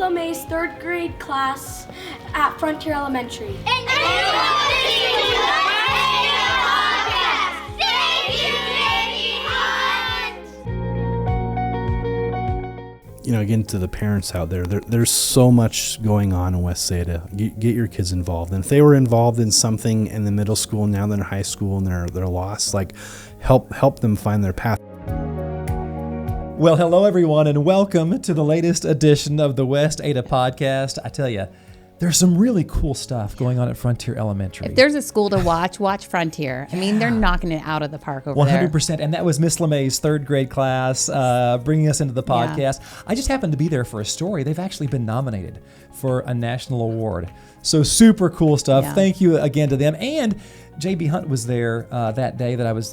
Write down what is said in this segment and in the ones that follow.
Velma V's 3rd grade class at Frontier Elementary. And you are listening to the podcast. Thank you, Hunt. You know, again, to the parents out there's so much going on in West Ada. Get your kids involved. And if they were involved in something in the middle school, now they're in high school and they're lost, like help them find their path. Well, hello, everyone, and welcome to the latest edition of the West Ada podcast. I tell you, there's some really cool stuff going on at Frontier Elementary. If there's a school to watch Frontier. I mean, they're knocking it out of the park over there. 100%. And that was Miss LeMay's 3rd grade class bringing us into the podcast. Yeah. I just happened to be there for a story. They've actually been nominated for a national award. So super cool stuff. Yeah. Thank you again to them. And J.B. Hunt was there that day that I was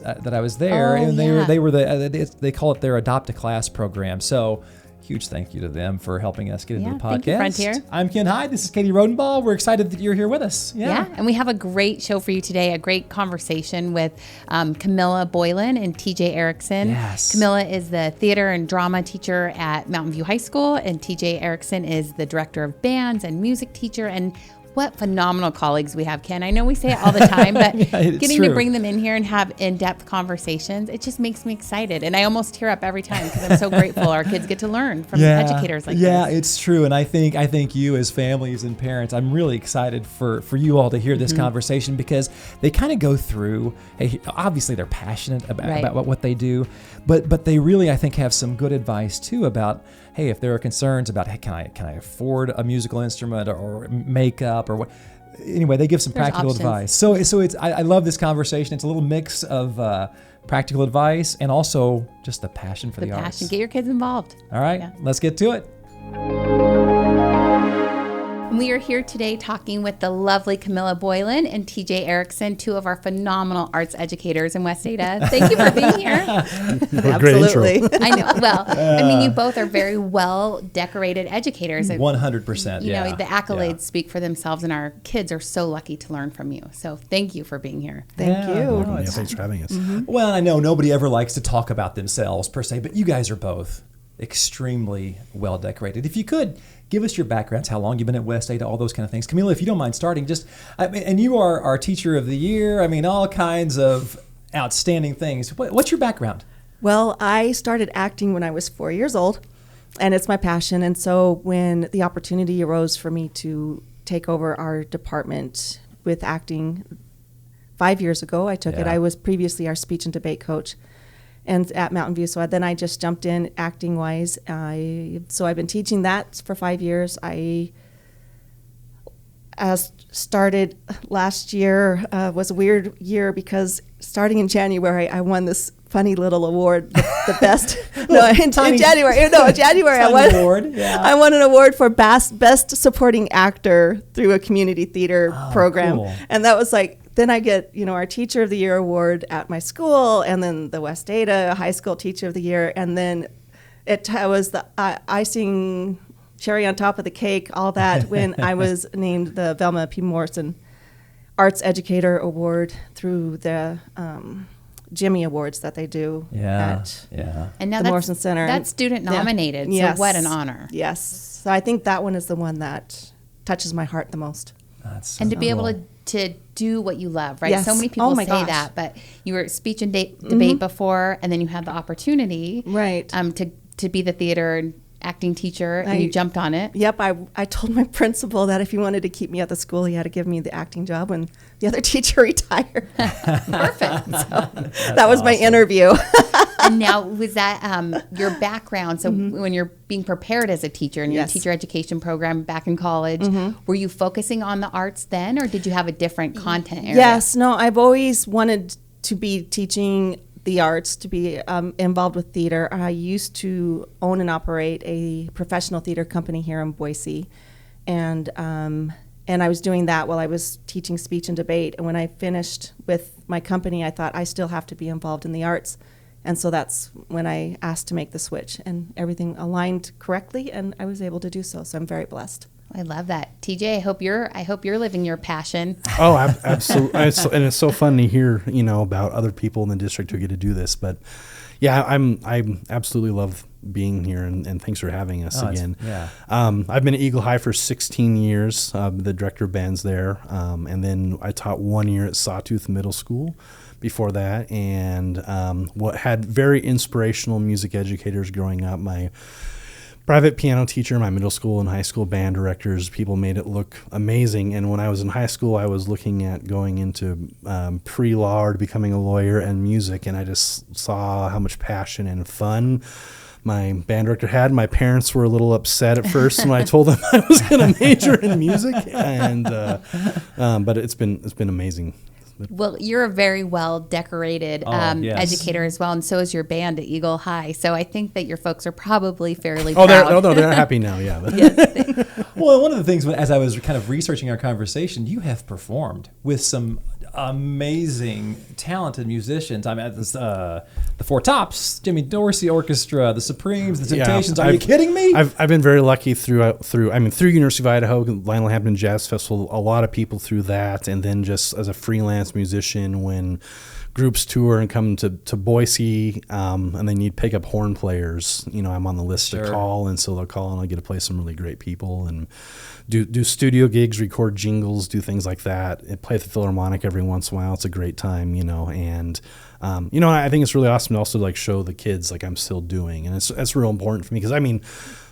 there, and they call it their Adopt a Class program. So huge thank you to them for helping us get into the podcast. Thank you, Frontier. I'm Ken Hyde. This is Katie Rodenbaugh. We're excited that you're here with us. Yeah, and we have a great show for you today. A great conversation with Camilla Boylan and T.J. Eriksen. Yes. Camilla is the theater and drama teacher at Mountain View High School, and T.J. Eriksen is the director of bands and music teacher. And what phenomenal colleagues we have, Ken. I know we say it all the time, but getting to bring them in here and have in-depth conversations, it just makes me excited. And I almost tear up every time because I'm so grateful our kids get to learn from educators like this. Yeah, it's true. And I think you as families and parents, I'm really excited for you all to hear this conversation because they kind of go through, hey, obviously they're passionate about what they do, but they really, I think, have some good advice too about, hey, if there are concerns about, hey, can I afford a musical instrument or makeup or what? Anyway, they give some practical advice. So it's I love this conversation. It's a little mix of practical advice and also just the passion for the arts. Get your kids involved. All right, let's get to it. We are here today talking with the lovely Camilla Boylan and T.J. Eriksen, two of our phenomenal arts educators in West Ada. Thank you for being here. Absolutely. I know. Well, I mean, you both are very well decorated educators. 100%. You know, the accolades speak for themselves, and our kids are so lucky to learn from you. So thank you for being here. Thank you. Oh, thanks for having us. Well, I know nobody ever likes to talk about themselves per se, but you guys are both extremely well decorated. If you could give us your backgrounds, how long you've been at West Ada, all those kind of things. Camilla, if you don't mind starting, and you are our teacher of the year. I mean, all kinds of outstanding things. What's your background? Well, I started acting when I was 4 years old, and it's my passion. And so when the opportunity arose for me to take over our department with acting 5 years ago, I took it. I was previously our speech and debate coach and at Mountain View. So then I just jumped in acting wise. So I've been teaching that for 5 years. I started last year, was a weird year because starting in January, I won this funny little award, the best. in January. No, January I won. Award. Yeah. I won an award for best supporting actor through a community theater program, cool. And that was like. Then I get, our Teacher of the Year award at my school, and then the West Ada High School Teacher of the Year, and then it was the icing, cherry on top of the cake, all that, when I was named the Velma V. Morrison Arts Educator Award through the Jimmy Awards that they do at and now the Morrison Center. That's student nominated, so what an honor. Yes. So I think that one is the one that touches my heart the most. That's so and to be able to do what you love, right? Yes. So many people say that, but you were speech and debate before, and then you had the opportunity, to be the theater and acting teacher, and you jumped on it. Yep, I told my principal that if he wanted to keep me at the school, he had to give me the acting job when the other teacher retired. Perfect. So that was my interview. And now, was that your background? So when you're being prepared as a teacher in your teacher education program back in college, were you focusing on the arts then, or did you have a different content area? Yes, no, I've always wanted to be teaching the arts, to be involved with theater. I used to own and operate a professional theater company here in Boise, and I was doing that while I was teaching speech and debate. And when I finished with my company, I thought I still have to be involved in the arts. And so that's when I asked to make the switch, and everything aligned correctly, and I was able to do so. So I'm very blessed. I love that. TJ, I hope you're living your passion. Oh, absolutely. And it's so fun to hear, about other people in the district who get to do this. But Yeah, I absolutely love being here, and thanks for having us again. Yeah. I've been at Eagle High for 16 years, the director of bands there, and then I taught 1 year at Sawtooth Middle School before that, and what had very inspirational music educators growing up. My private piano teacher, my middle school and high school band directors, people made it look amazing. And when I was in high school, I was looking at going into pre-law or becoming a lawyer and music, and I just saw how much passion and fun my band director had. My parents were a little upset at first when I told them I was going to major in music, and but it's been amazing. Well, you're a very well decorated yes. educator as well, and so is your band at Eagle High. So I think that your folks are probably fairly proud. They're happy now. Yeah. Well, one of the things, as I was kind of researching our conversation, you have performed with some amazing, talented musicians. I'm at this, the Four Tops, Jimmy Dorsey Orchestra, the Supremes, the Temptations. Are you kidding me? I've been very lucky through University of Idaho, Lionel Hampton Jazz Festival, a lot of people through that, and then just as a freelance musician when groups tour and come to Boise and they need pickup horn players, I'm on the list to call, and so they'll call and I'll get to play some really great people and do studio gigs, record jingles, do things like that, and play at the Philharmonic every once in a while. It's a great time, and I think it's really awesome to also show the kids I'm still doing, and it's real important for me because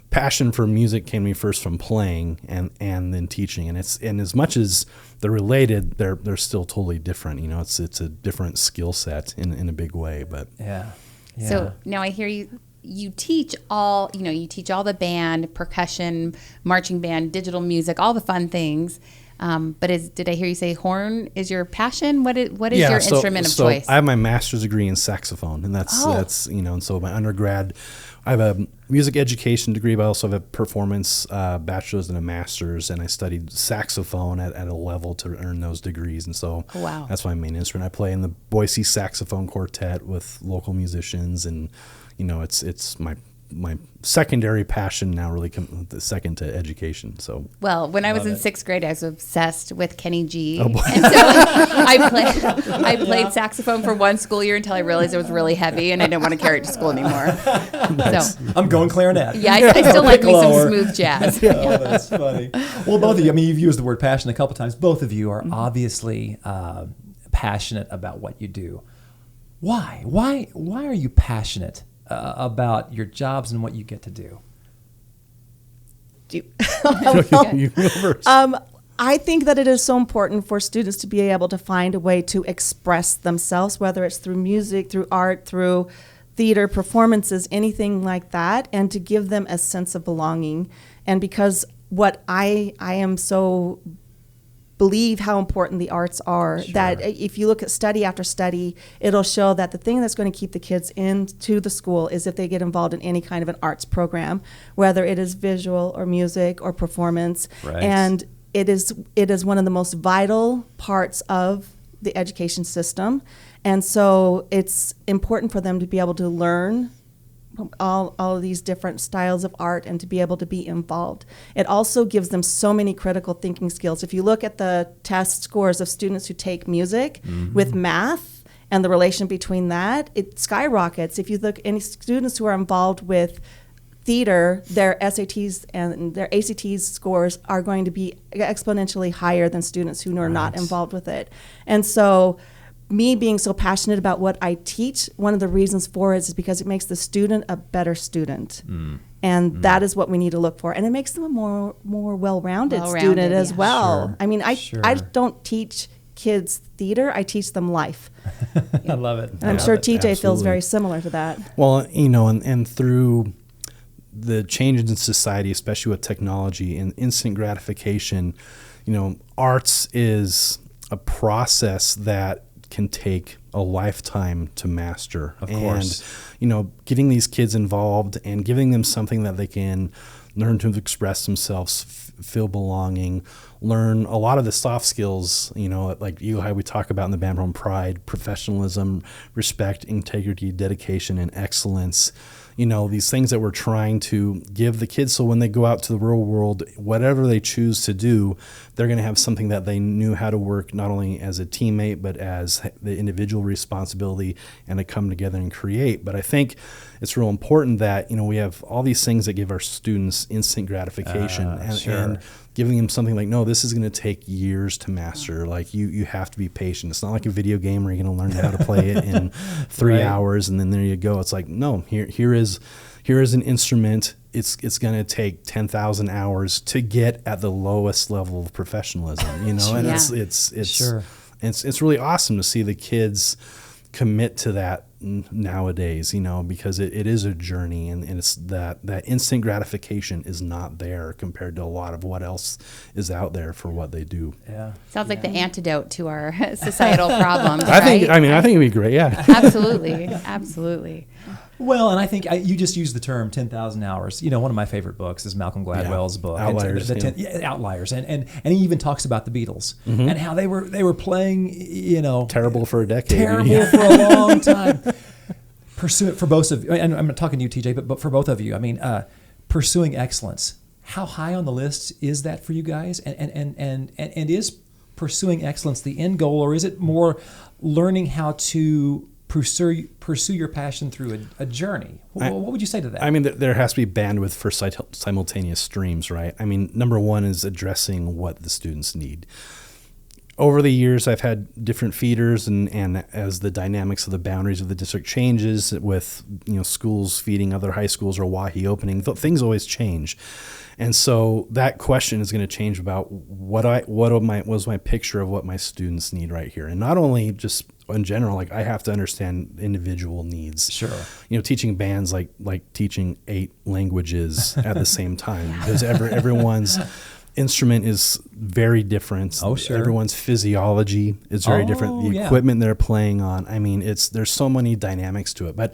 passion for music came to me first from playing and then teaching, and as much as they're related, they're still totally different. It's a different skill set in a big way. But yeah. So now I hear you teach all the band, percussion, marching band, digital music, all the fun things. But did I hear you say horn is your passion? What is your instrument of choice? I have my master's degree in saxophone, and that's and so my undergrad, I have a music education degree, but I also have a performance bachelor's and a master's, and I studied saxophone at a level to earn those degrees, and so that's my main instrument. I play in the Boise Saxophone Quartet with local musicians, and it's my secondary passion now, really the second to education. So when I was in sixth grade, I was obsessed with Kenny G. Oh, boy. And so I played saxophone for one school year until I realized it was really heavy and I didn't want to carry it to school anymore. So I'm going clarinet. yeah, I still like me some smooth jazz. Oh, that's funny. Well, both of you, you've used the word passion a couple times. Both of you are obviously passionate about what you do. Why? Why are you passionate about your jobs and what you get to do? You go first. I think that it is so important for students to be able to find a way to express themselves, whether it's through music, through art, through theater, performances, anything like that, and to give them a sense of belonging. And because what I am so believe how important the arts are, that if you look at study after study, it'll show that the thing that's going to keep the kids into the school is if they get involved in any kind of an arts program, whether it is visual or music or performance. Right. And it is one of the most vital parts of the education system. And so it's important for them to be able to learn all of these different styles of art and to be able to be involved. It also gives them so many critical thinking skills. If you look at the test scores of students who take music with math and the relation between that, it skyrockets. If you look at any students who are involved with theater, their SATs and their ACTs scores are going to be exponentially higher than students who are not involved with it. And so me being so passionate about what I teach, one of the reasons for it is because it makes the student a better student. And that is what we need to look for. And it makes them a more well-rounded student as well. Sure. I mean, I don't teach kids theater, I teach them life. I love it. And I'm sure TJ feels very similar to that. Well, and through the changes in society, especially with technology and instant gratification, arts is a process that can take a lifetime to master. Of course. And, getting these kids involved and giving them something that they can learn to express themselves, feel belonging, learn a lot of the soft skills, like we talk about in the band program: pride, professionalism, respect, integrity, dedication, and excellence. these things that we're trying to give the kids, so when they go out to the real world, whatever they choose to do, they're going to have something that they knew how to work, not only as a teammate, but as the individual responsibility, and to come together and create. But I think it's real important that, we have all these things that give our students instant gratification, and giving them something like, no, this is going to take years to master. Like you have to be patient. It's not like a video game where you're going to learn how to play it in 3 hours and then there you go. It's like, no, here is an instrument. It's going to take 10,000 hours to get at the lowest level of professionalism, and it's really awesome to see the kids commit to that nowadays, because it is a journey, and it's that instant gratification is not there compared to a lot of what else is out there for what they do. Yeah. Sounds like the antidote to our societal problems. I think it'd be great. Yeah. Absolutely. Well, and I think you just used the term 10,000 hours. One of my favorite books is Malcolm Gladwell's book, Outliers. Outliers, and he even talks about the Beatles and how they were playing, terrible for a decade, terrible for a long time. Pursue it for both of you, and I'm not talking to you, TJ, but for both of you. I mean, pursuing excellence. How high on the list is that for you guys? And is pursuing excellence the end goal, or is it more learning how to pursue your passion through a journey? What would you say to that? I mean, there has to be bandwidth for simultaneous streams, right? I mean, number one is addressing what the students need. Over the years, I've had different feeders, and as the dynamics of the boundaries of the district changes with schools feeding other high schools or WAHI opening, things always change. And so that question is going to change about what was my picture of what my students need right here. And not only just in general, like I have to understand individual needs. Sure. Teaching bands like teaching 8 languages at the same time, because everyone's instrument is very different. Oh, sure. Everyone's physiology is very different. The equipment they're playing on. I mean, there's so many dynamics to it. But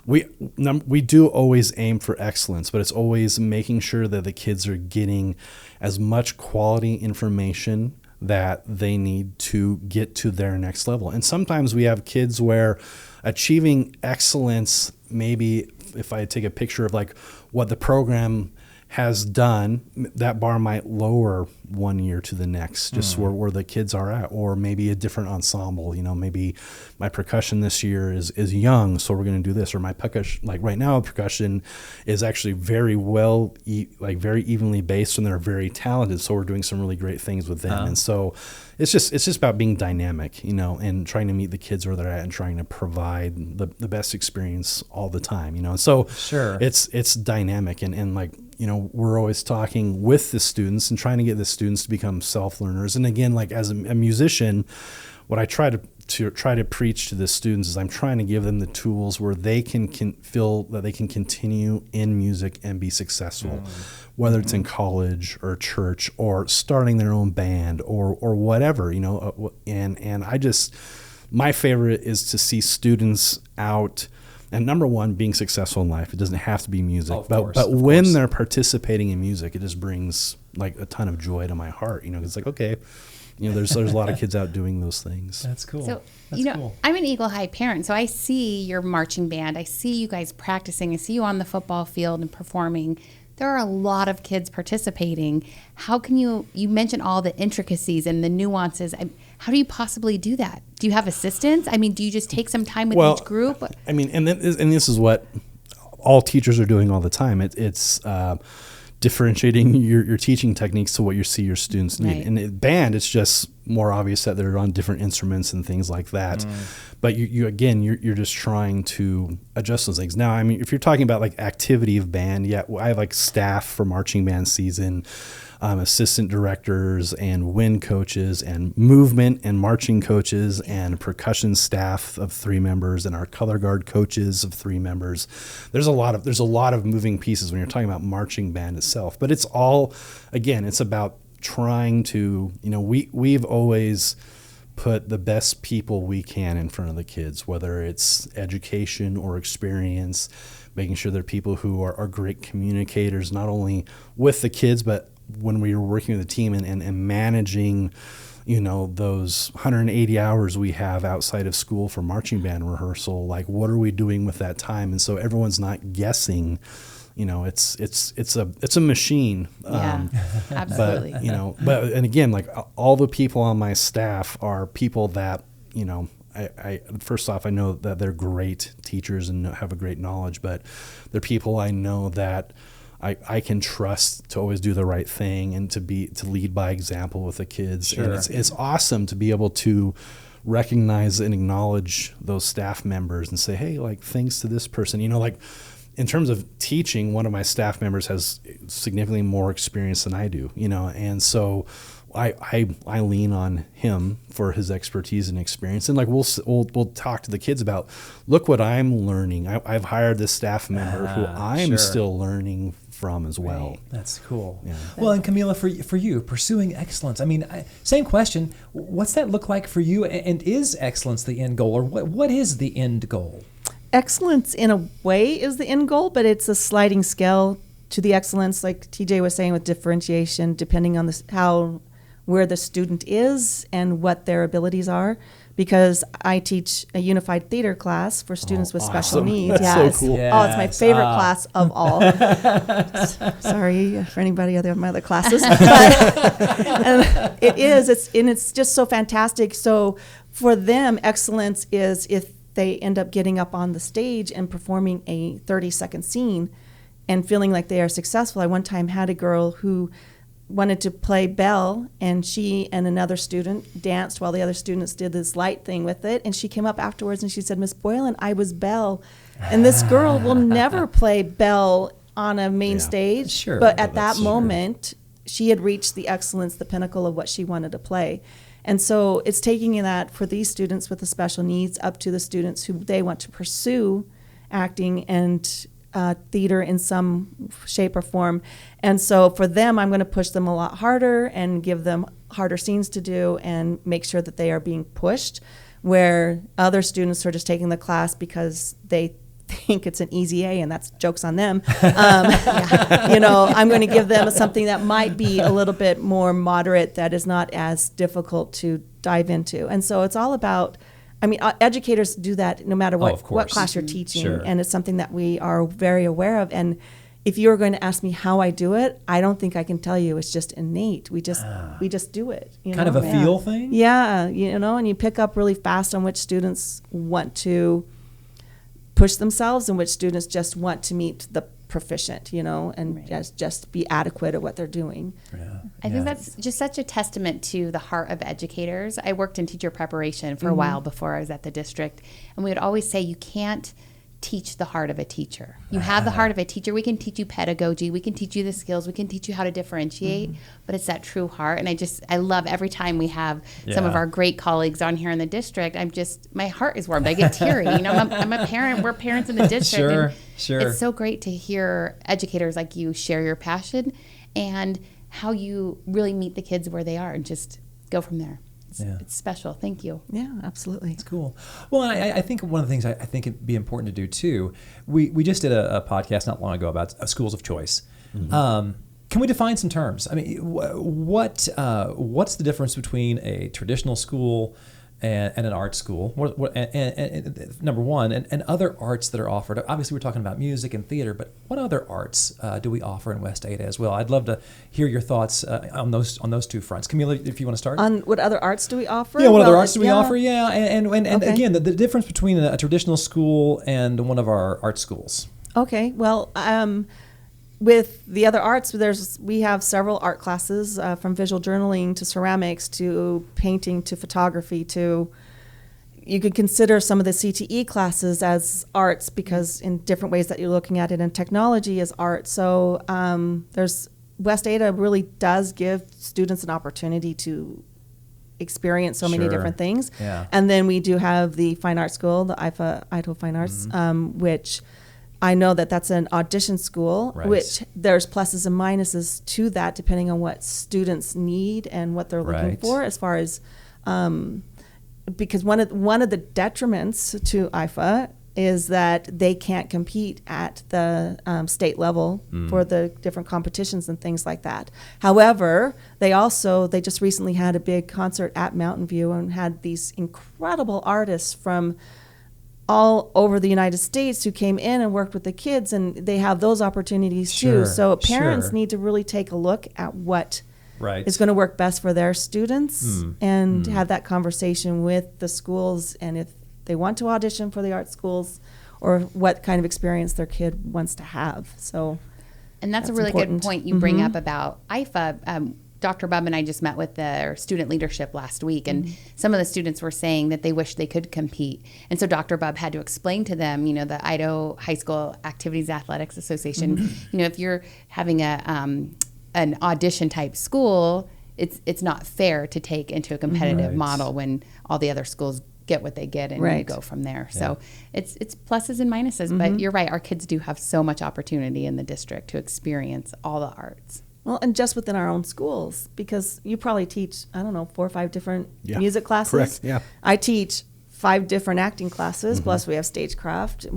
we do always aim for excellence, but it's always making sure that the kids are getting as much quality information that they need to get to their next level. And sometimes we have kids where achieving excellence, maybe if I take a picture of like what the program has done, that bar might lower one year to the next, just where the kids are at, or maybe a different ensemble. Maybe my percussion this year is young, so we're going to do this, or my percussion, like right now, percussion is actually very very evenly based, and they're very talented, so we're doing some really great things with them. And so it's just about being dynamic, and trying to meet the kids where they're at and trying to provide the best experience all the time, And so sure, it's dynamic, and like, we're always talking with the students and trying to get the students to become self-learners. And again, like as a musician, what I try to preach to the students is I'm trying to give them the tools where they can feel that they can continue in music and be successful, whether it's in college or church or starting their own band or whatever, and my favorite is to see students out. And number one, being successful in life. It doesn't have to be music, but when they're participating in music, it just brings like a ton of joy to my heart. It's like, okay, there's a lot of kids out doing those things. That's cool. So That's cool. I'm an Eagle High parent, so I see your marching band. I see you guys practicing. I see you on the football field and performing. There are a lot of kids participating. How can you mentioned all the intricacies and the nuances. How do you possibly do that? Do you have assistants? I mean, do you just take some time with each group? I mean, and this is what all teachers are doing all the time. It's differentiating your teaching techniques to what you see your students need. Right. And band, it's just more obvious that they're on different instruments and things like that. But you're just trying to adjust those things. Now, I mean, if you're talking about like activity of band, I have like staff for marching band season, assistant directors and wind coaches and movement and marching coaches and percussion staff of 3 members and our color guard coaches of 3 members. There's a lot of moving pieces when you're talking about marching band itself, but it's all, again, it's about trying to, we've always put the best people we can in front of the kids, whether it's education or experience, making sure they're people who are great communicators, not only with the kids, but when we were working with a team and managing those 180 hours we have outside of school for marching band rehearsal, like what are we doing with that time? And so everyone's not guessing, it's a machine. Yeah, absolutely. And again, like all the people on my staff are people that, I first off, I know that they're great teachers and have a great knowledge, but they're people I know that I can trust to always do the right thing and to lead by example with the kids. Sure. And it's awesome to be able to recognize and acknowledge those staff members and say, hey, like thanks to this person, like in terms of teaching, one of my staff members has significantly more experience than I do, and so I lean on him for his expertise and experience, and like we'll talk to the kids about, look what I'm learning. I've hired this staff member who I'm still learning from as well. Right. That's cool. Yeah. Well, and Camilla, for you, pursuing excellence. I mean, same question. What's that look like for you? And is excellence the end goal, or what is the end goal? Excellence, in a way, is the end goal, but it's a sliding scale to the excellence, like TJ was saying, with differentiation, depending on where the student is and what their abilities are. Because I teach a unified theater class for students with special needs. That's so cool. Yes. Oh, it's my favorite class of all. Sorry for anybody other my other classes, but and it's just so fantastic. So for them, excellence is if they end up getting up on the stage and performing a 30-second scene and feeling like they are successful. I one time had a girl who wanted to play Belle, and she and another student danced while the other students did this light thing with it, and she came up afterwards and she said, Miss Boylan, I was Belle. And this girl will never play Belle on a main stage, sure, but at that moment, she had reached the excellence, the pinnacle of what she wanted to play. And so it's taking that for these students with the special needs up to the students who they want to pursue acting and theater in some shape or form. And so for them, I'm going to push them a lot harder and give them harder scenes to do and make sure that they are being pushed, where other students are just taking the class because they think it's an easy A, and that's jokes on them. I'm going to give them something that might be a little bit more moderate, that is not as difficult to dive into. And so it's all about, educators do that no matter what class you're teaching, and it's something that we are very aware of. And if you're going to ask me how I do it, I don't think I can tell you. It's just innate. We just do it. Kind of a feel thing? Yeah, and you pick up really fast on which students want to push themselves and which students just want to meet the proficient, and just be adequate at what they're doing. Yeah. I think that's just such a testament to the heart of educators. I worked in teacher preparation for a while before I was at the district, and we would always say you can't teach the heart of a teacher. You have the heart of a teacher. We can teach you pedagogy. We can teach you the skills. We can teach you how to differentiate, but it's that true heart. And I love every time we have some of our great colleagues on here in the district, my heart is warmed. I get teary. I'm a parent. We're parents in the district. Sure. It's so great to hear educators like you share your passion and how you really meet the kids where they are and just go from there. It's special. Thank you. Yeah, absolutely. It's cool. Well, I think one of the things I think it'd be important to do too, we just did a podcast not long ago about schools of choice. Can we define some terms? I mean, what's the difference between a traditional school and an art school? And number one, and other arts that are offered. Obviously, we're talking about music and theater, but what other arts do we offer in West Ada as well? I'd love to hear your thoughts on those two fronts. Camilla, if you want to start. On what other arts do we offer? Yeah, what other arts do we offer? Yeah, and again, the difference between a traditional school and one of our art schools. Okay, well, with the other arts, we have several art classes, from visual journaling to ceramics to painting to photography to, you could consider some of the CTE classes as arts because in different ways that you're looking at it, and technology is art. So West Ada really does give students an opportunity to experience so many different things. Yeah. And then we do have the Fine Art School, the Idaho Fine Arts, which I know that that's an audition school, which there's pluses and minuses to that depending on what students need and what they're looking for as far as, because one of the detriments to IFA is that they can't compete at the state level for the different competitions and things like that. However, they just recently had a big concert at Mountain View and had these incredible artists from all over the United States who came in and worked with the kids, and they have those opportunities too. So parents need to really take a look at what is going to work best for their students and have that conversation with the schools, and if they want to audition for the art schools, or what kind of experience their kid wants to have. So, and that's a really important. Good point you bring up about IFA. Dr. Bub and I just met with their student leadership last week, and some of the students were saying that they wish they could compete. And so Dr. Bub had to explain to them, the Idaho High School Activities Athletics Association, if you're having an audition type school, it's not fair to take into a competitive model when all the other schools get what they get and you go from there. Yeah. So it's pluses and minuses, but you're right. Our kids do have so much opportunity in the district to experience all the arts. Well, and just within our own schools, because you probably teach, 4 or 5 different music classes. Correct. Yeah. I teach 5 different acting classes, plus we have stagecraft.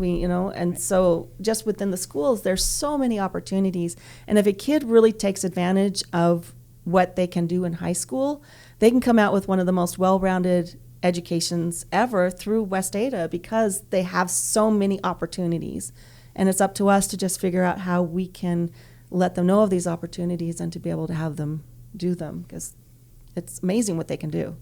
So just within the schools, there's so many opportunities. And if a kid really takes advantage of what they can do in high school, they can come out with one of the most well-rounded educations ever through West Ada, because they have so many opportunities. And it's up to us to just figure out how we can let them know of these opportunities and to be able to have them do them, because it's amazing what they can do.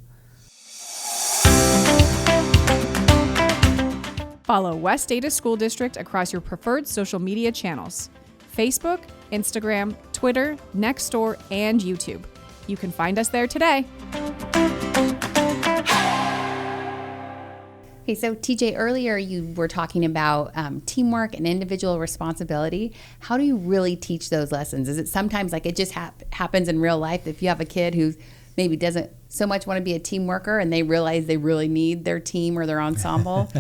Follow West Ada School District across your preferred social media channels: Facebook, Instagram, Twitter, Nextdoor, and YouTube. You can find us there today. Okay, so TJ, earlier you were talking about teamwork and individual responsibility. How do you really teach those lessons? Is it sometimes like it just happens in real life? If you have a kid who maybe doesn't so much want to be a team worker and they realize they really need their team or their ensemble?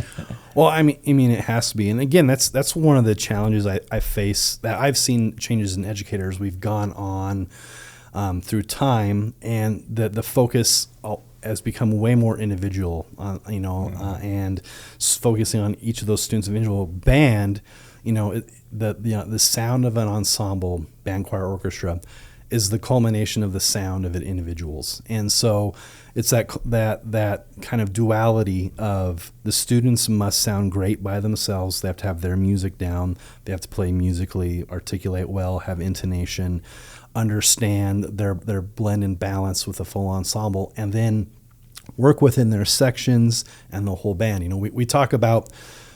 Well, I mean, it has to be. And again, that's one of the challenges I face, that I've seen changes in educators. We've gone on through time, and the focus has become way more individual, and focusing on each of those students' individual. Band, the sound of an ensemble, band, choir, orchestra, is the culmination of the sound of it individuals. And so it's that kind of duality of the students must sound great by themselves. They have to have their music down. They have to play musically, articulate well, have intonation, understand their blend and balance with a full ensemble, and then work within their sections and the whole band. We talk about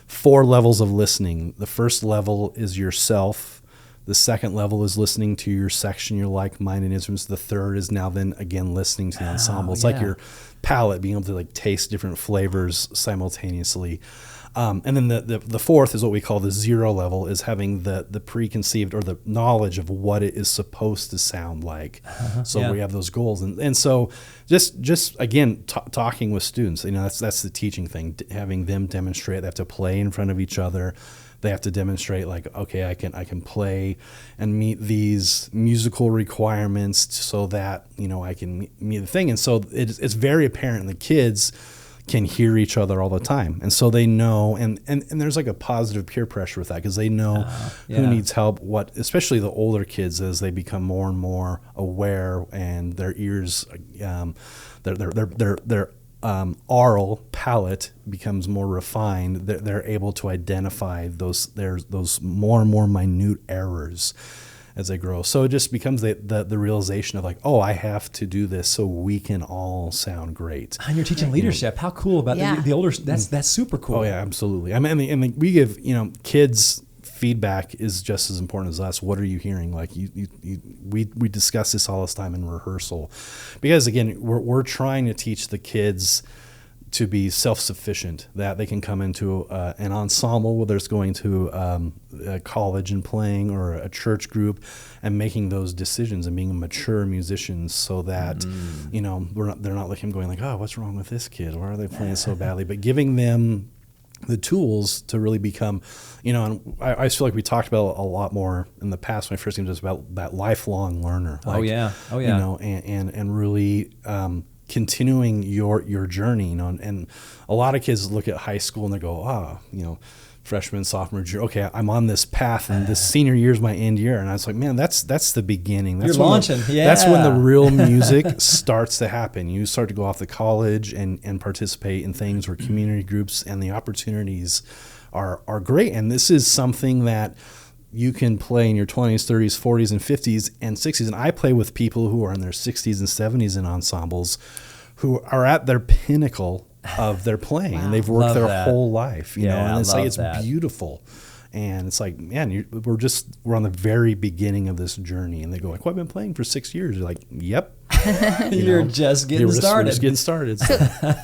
4 levels of listening. The first level is yourself. The second level is listening to your section, your like-minded instruments. The third is now then again listening to the ensemble. It's like your palate, being able to taste different flavors simultaneously. And then the fourth is what we call the 0 level, is having the preconceived or the knowledge of what it is supposed to sound like. We have those goals. And so just again, talking with students, that's the teaching thing, having them demonstrate. They have to play in front of each other. They have to demonstrate okay, I can play and meet these musical requirements so that, I can meet the thing. And so it's very apparent, and the kids can hear each other all the time. And so they know, and there's a positive peer pressure with that, because they know who needs help, especially the older kids, as they become more and more aware, and their ears, their aural palate becomes more refined. They're able to identify those more and more minute errors as they grow. So it just becomes the realization of I have to do this so we can all sound great. And you're teaching leadership. How cool about the older? That's super cool. Oh yeah, absolutely. I mean, we give kids feedback is just as important as us. What are you hearing? We discuss this all this time in rehearsal, because again, we're trying to teach the kids to be self-sufficient, that they can come into an ensemble, whether it's going to a college and playing, or a church group, and making those decisions and being mature musicians, so that they're not looking going what's wrong with this kid? Why are they playing so badly? But giving them the tools to really become, and I feel like we talked about a lot more in the past when I first came to this, about that lifelong learner. And really continuing your journey, and a lot of kids look at high school and they go, freshman, sophomore, junior. Okay, I'm on this path, and this senior year is my end year. And I was like, man, that's the beginning. That's You're when launching. That's when the real music starts to happen. You start to go off to college and participate in things where community groups and the opportunities are great. And this is something that you can play in your 20s, 30s, 40s, and 50s and 60s. And I play with people who are in their 60s and 70s in ensembles who are at their pinnacle of their playing, and they've worked their whole life, you know, and it's like, it's beautiful. And it's like, man, we're on the very beginning of this journey. And they go like, well, I've been playing for 6 years. You're like, yep. You're just getting started. We're just getting started. So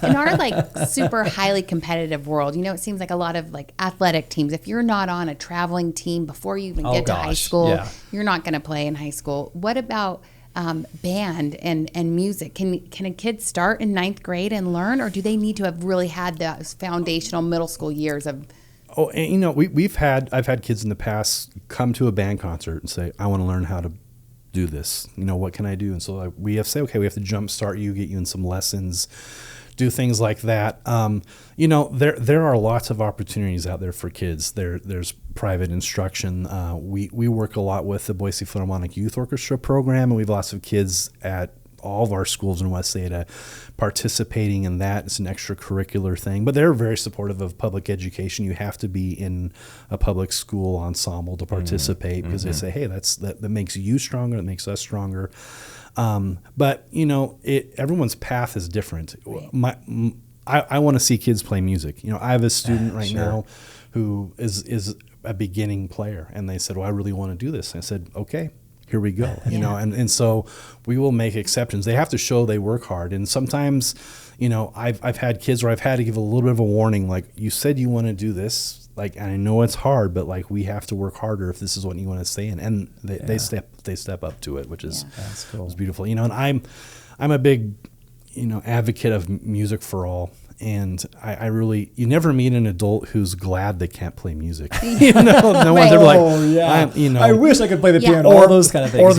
in our like super highly competitive world, you know, it seems like a lot of like athletic teams, if you're not on a traveling team before you even get to high school, you're not going to play in high school. What about band and music? Can a kid start in 9th grade and learn, or do they need to have really had those foundational middle school years of? Oh, and you know, I've had kids in the past come to a band concert and say, I want to learn how to do this. You know, what can I do? And so we have to say, okay, we have to jumpstart you, get you in some lessons, do things like that. You know, there are lots of opportunities out there for kids. There's private instruction. We work a lot with the Boise Philharmonic Youth Orchestra program, and we have lots of kids at all of our schools in West Ada participating in that. It's an extracurricular thing, but they're very supportive of public education. You have to be in a public school ensemble to participate because they say, hey, that makes you stronger, that makes us stronger. But you know, everyone's path is different. I want to see kids play music. You know, I have a student right now who is a beginning player, and they said, well, I really want to do this. And I said, okay, here we go. You know, and so we will make exceptions. They have to show they work hard. And sometimes, you know, I've had kids where I've had to give a little bit of a warning, like, you said you want to do this, like, and I know it's hard, but like, we have to work harder if this is what you want to stay in. And they step up to it, which is that's cool. Is beautiful. You know, and I'm a big, you know, advocate of music for all. And I really, you never meet an adult who's glad they can't play music. You know, no one's ever like, you know, I wish I could play the piano, all those kind of things.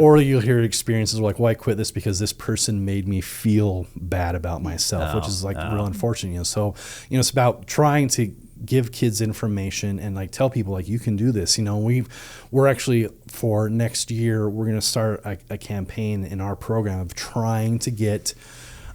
Or you'll hear experiences like, well, I quit this because this person made me feel bad about myself, which is like real unfortunate. You know, so, you know, it's about trying to give kids information and like tell people like, you can do this. You know, we're actually, for next year, we're going to start a campaign in our program of trying to get,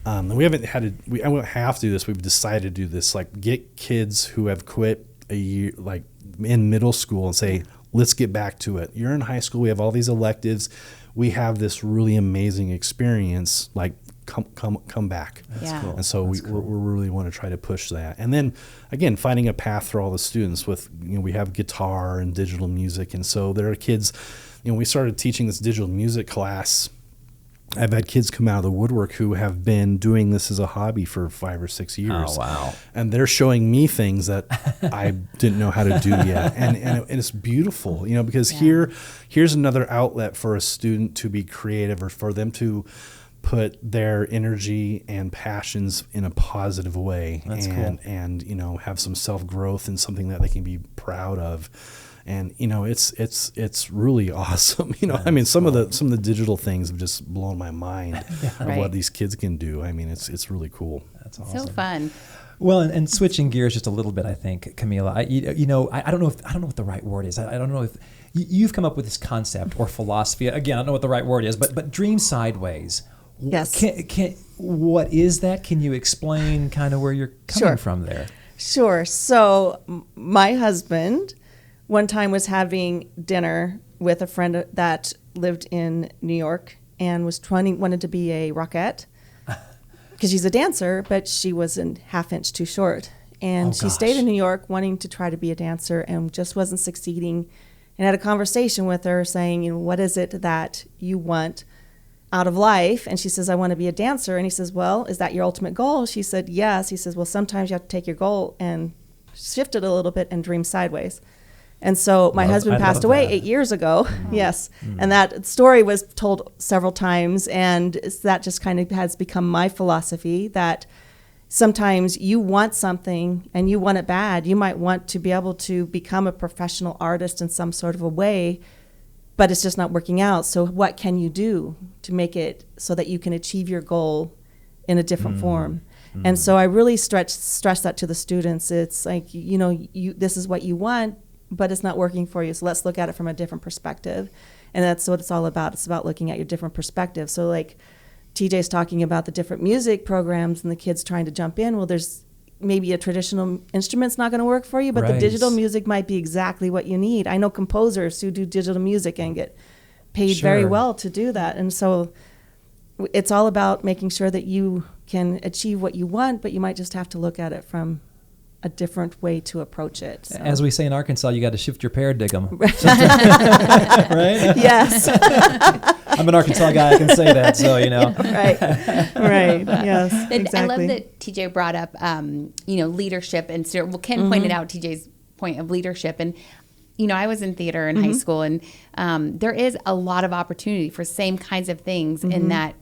we haven't had I won't have to do this. We've decided to do this, like get kids who have quit a year, like in middle school, and say, let's get back to it. You're in high school. We have all these electives. We have this really amazing experience. Like, come back. That's cool. And so we really want to try to push that. And then again, finding a path for all the students with, you know, we have guitar and digital music. And so there are kids, you know, we started teaching this digital music class. I've had kids come out of the woodwork who have been doing this as a hobby for 5 or 6 years. Oh, wow. And they're showing me things that I didn't know how to do yet. And it's beautiful, you know, because here's another outlet for a student to be creative, or for them to put their energy and passions in a positive way. That's cool. And, you know, have some self-growth and something that they can be proud of. And you know, it's really awesome. You know, I mean, some of the digital things have just blown my mind of what these kids can do. I mean, it's really cool. That's awesome. So fun. Well, and switching gears just a little bit, I think, Camila, I don't know what the right word is. I don't know if you've come up with this concept or philosophy. Again, I don't know what the right word is, but dream sideways. Yes. What is that? Can you explain kind of where you're coming from there? Sure. So my husband one time was having dinner with a friend that lived in New York and wanted to be a rockette because she's a dancer, but she was a half-inch too short. And she stayed in New York wanting to try to be a dancer and just wasn't succeeding. And had a conversation with her saying, you know, what is it that you want out of life? And she says, I want to be a dancer. And he says, well, is that your ultimate goal? She said, yes. He says, well, sometimes you have to take your goal and shift it a little bit and dream sideways. And so my husband passed away 8 years ago. Yes. And that story was told several times. And that just kind of has become my philosophy, that sometimes you want something and you want it bad. You might want to be able to become a professional artist in some sort of a way, but it's just not working out. So what can you do to make it so that you can achieve your goal in a different form? And so I really stress that to the students. It's like, this is what you want, but it's not working for you. So let's look at it from a different perspective. And that's what it's all about. It's about looking at your different perspectives. So like TJ's talking about the different music programs and the kids trying to jump in. Well, there's maybe a traditional instrument's not going to work for you, but the digital music might be exactly what you need. I know composers who do digital music and get paid very well to do that. And so it's all about making sure that you can achieve what you want, but you might just have to look at it from a different way to approach it. So. As we say in Arkansas, you got to shift your paradigm. Right? Yes. I'm an Arkansas guy. I can say that, so Right. Yes. And exactly. I love that TJ brought up, leadership, and so Ken pointed out TJ's point of leadership, and I was in theater in high school, and there is a lot of opportunity for same kinds of things in that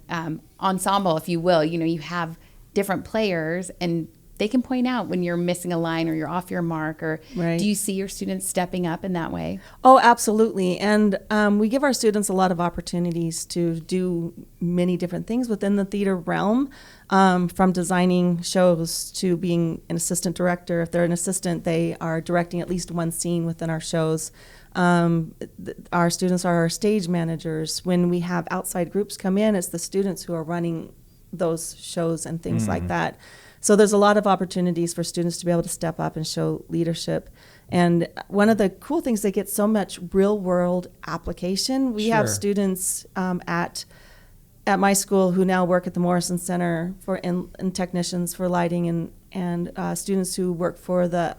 ensemble, if you will. You have different players, and they can point out when you're missing a line or you're off your mark, or do you see your students stepping up in that way? Oh, absolutely. And we give our students a lot of opportunities to do many different things within the theater realm, from designing shows to being an assistant director. If they're an assistant, they are directing at least one scene within our shows. Our students are our stage managers. When we have outside groups come in, it's the students who are running those shows and things like that. So there's a lot of opportunities for students to be able to step up and show leadership. And one of the cool things, they get so much real world application. We have students at my school who now work at the Morrison Center and technicians for lighting, and students who work for the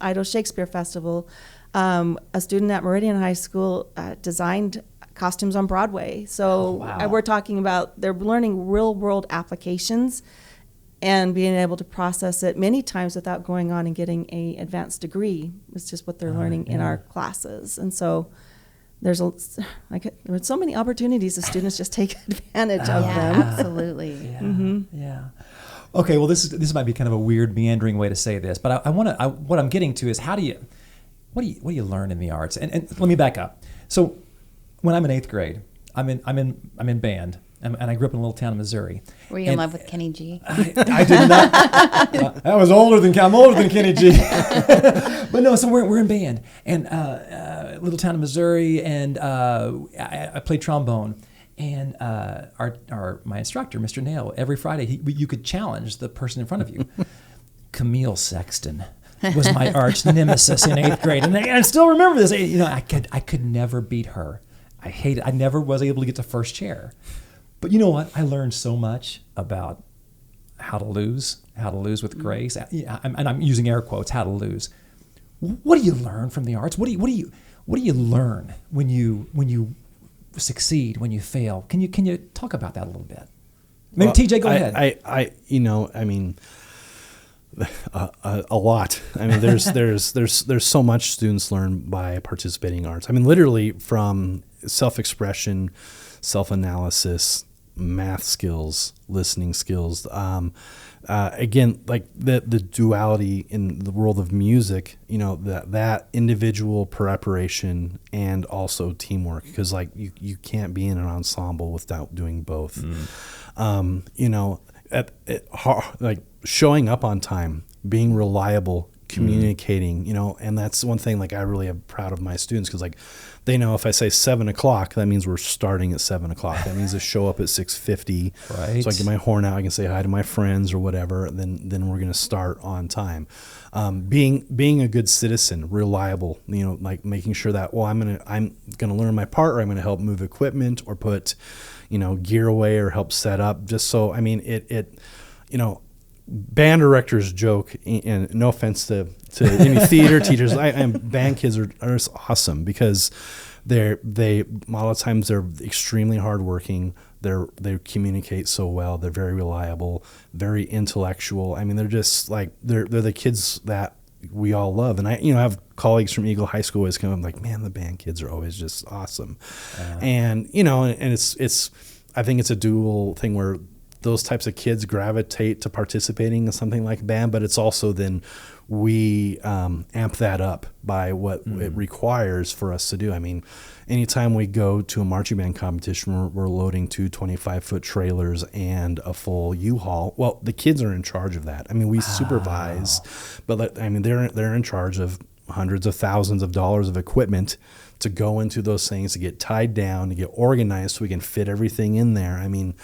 Idaho Shakespeare Festival. A student at Meridian High School designed costumes on Broadway. So we're talking about they're learning real world applications and being able to process it many times without going on and getting an advanced degree. It's just what they're learning in our classes. And so there's so many opportunities if students just take advantage of them. Absolutely. Yeah. Okay, well, this might be kind of a weird, meandering way to say this, but what I'm getting to is what do you learn in the arts? And let me back up. So when I'm in 8th grade, I'm in band. And I grew up in a little town in Missouri. Were you in love with Kenny G? I did not. I'm older than Kenny G. But no, so we're in band, and little town in Missouri, and I played trombone. And my instructor, Mr. Nail, every Friday you could challenge the person in front of you. Camille Sexton was my arch nemesis in 8th grade, and I still remember this. I could never beat her. I hated. I never was able to get to first chair. But you know what? I learned so much about how to lose with grace. And I'm using air quotes, how to lose. What do you learn from the arts? What do you learn when you succeed, when you fail? Can you talk about that a little bit? Maybe TJ, go ahead. A lot. I mean, there's so much students learn by participating in arts. I mean, literally from self-expression, self-analysis, math skills, listening skills. Again, like the duality in the world of music, that individual preparation and also teamwork, because like you can't be in an ensemble without doing both. Like showing up on time, being reliable, communicating, and that's one thing like I really am proud of my students, because like they know if I say 7 o'clock, that means we're starting at 7 o'clock. That means to show up at 6:50. Right. So I get my horn out, I can say hi to my friends or whatever. Then we're going to start on time. Being a good citizen, reliable, like making sure that, well, I'm gonna learn my part, or I'm gonna help move equipment or put, gear away or help set up. Just so, I mean, band directors joke, and no offense to any theater teachers, band kids are awesome, because they a lot of times they're extremely hardworking. They communicate so well. They're very reliable, very intellectual. I mean, they're just like they're the kids that we all love. And I have colleagues from Eagle High School always come up like, man, the band kids are always just awesome. And and it's I think it's a dual thing where those types of kids gravitate to participating in something like band, but it's also then we amp that up by what it requires for us to do. I mean, anytime we go to a marching band competition, we're loading 2 25-foot trailers and a full U-Haul. Well, the kids are in charge of that. I mean, we supervise, but I mean, they're in charge of hundreds of thousands of dollars of equipment to go into those things, to get tied down, to get organized so we can fit everything in there. I mean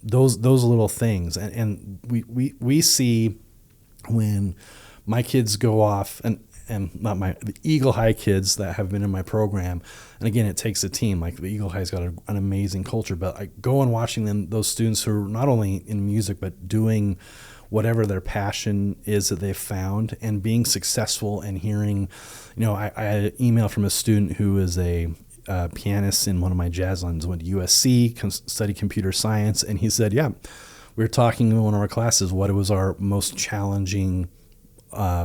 those little things, and we see when my kids go off, and not the Eagle High kids that have been in my program, and again, it takes a team. Like the Eagle High's got an amazing culture, but I go and watching them, those students who are not only in music but doing whatever their passion is that they've found, and being successful, and hearing, I had an email from a student who is a pianist in one of my jazz lines, went to USC, studied computer science, and he said, we were talking in one of our classes what it was our most challenging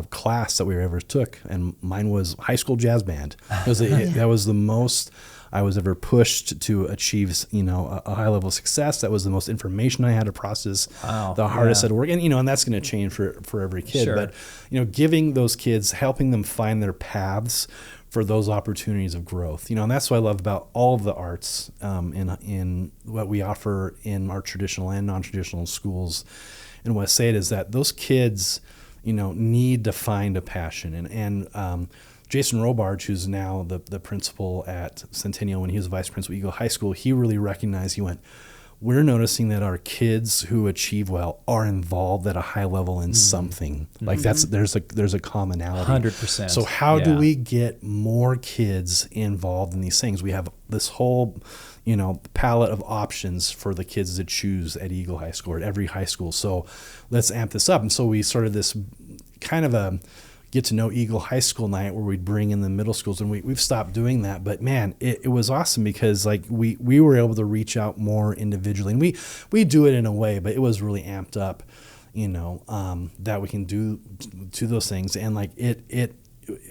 class that we ever took, and mine was high school jazz band. That was the most I was ever pushed to achieve, a high level of success. That was the most information I had to process, the hardest at work. And, and that's going to change for every kid. Sure. But, giving those kids, helping them find their paths for those opportunities of growth, and that's what I love about all of the arts in what we offer in our traditional and non-traditional schools in West Ada, is that those kids, need to find a passion. And Jason Robarge, who's now the principal at Centennial, when he was vice principal at Eagle High School, he really recognized, he went, we're noticing that our kids who achieve well are involved at a high level in something. Like there's a commonality. 100%. So how do we get more kids involved in these things? We have this whole, palette of options for the kids to choose at Eagle High School, at every high school. So let's amp this up. And so we started this kind of a get to know Eagle High School night where we'd bring in the middle schools, and we've stopped doing that. But man, it was awesome because we were able to reach out more individually, and we do it in a way, but it was really amped up, that we can do to those things. And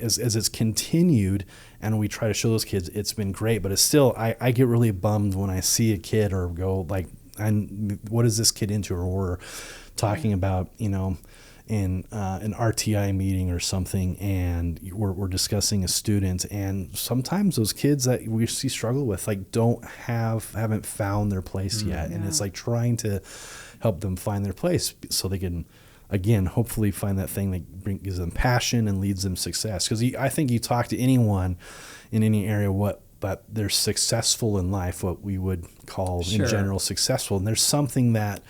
as it's continued and we try to show those kids, it's been great. But it's still, I get really bummed when I see a kid or go what is this kid into? Or we're talking about, in an RTI meeting or something, and we're discussing a student, and sometimes those kids that we see struggle with haven't found their place yet, and it's trying to help them find their place so they can, again, hopefully find that thing that gives them passion and leads them success. Because I think you talk to anyone in any area but they're successful in life, what we would call in general successful, and there's something that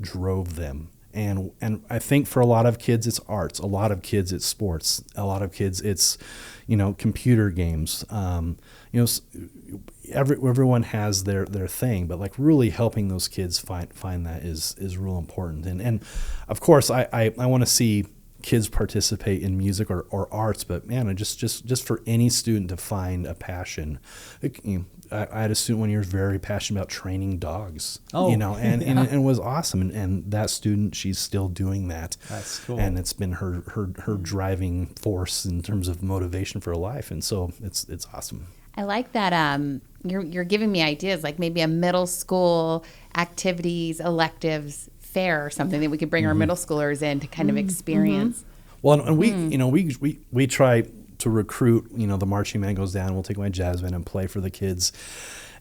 drove them. And I think for a lot of kids, it's arts. A lot of kids, it's sports. A lot of kids, it's, computer games. Everyone has their thing, but really helping those kids find that is real important. And of course, I want to see kids participate in music or arts, but man, just for any student to find a passion. I had a student one year very passionate about training dogs, and it was awesome. And that student, she's still doing that. That's cool. And it's been her driving force in terms of motivation for her life. And so it's awesome. I like that. You're giving me ideas, like maybe a middle school activities, electives fair or something that we could bring our middle schoolers in to kind of experience. Well, and we try to recruit, the marching band goes down, we'll take my jazz band and play for the kids.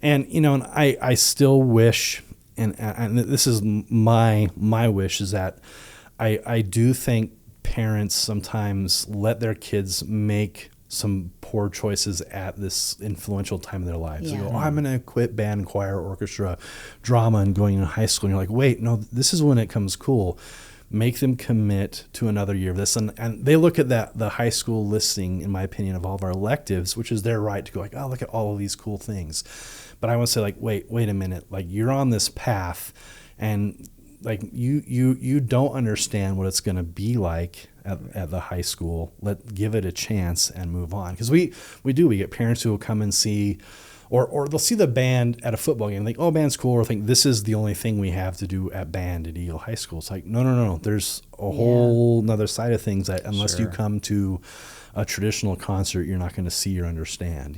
And, and I still wish, and this is my wish, is that I do think parents sometimes let their kids make some poor choices at this influential time in their lives. They go, I'm going to quit band, choir, orchestra, drama, and going into high school. And you're like, wait, no, this is when it comes cool. Make them commit to another year of this. And they look at the high school listing, in my opinion, of all of our electives, which is their right to go look at all of these cool things. But I want to say wait a minute, you're on this path, and you don't understand what it's going to be like at the high school. Give it a chance and move on. Because we get parents who will come and see or they'll see the band at a football game and think, oh, band's cool, or think this is the only thing we have to do at band at Eagle High School. It's like, no. There's a whole nother side of things that unless you come to a traditional concert, you're not going to see or understand,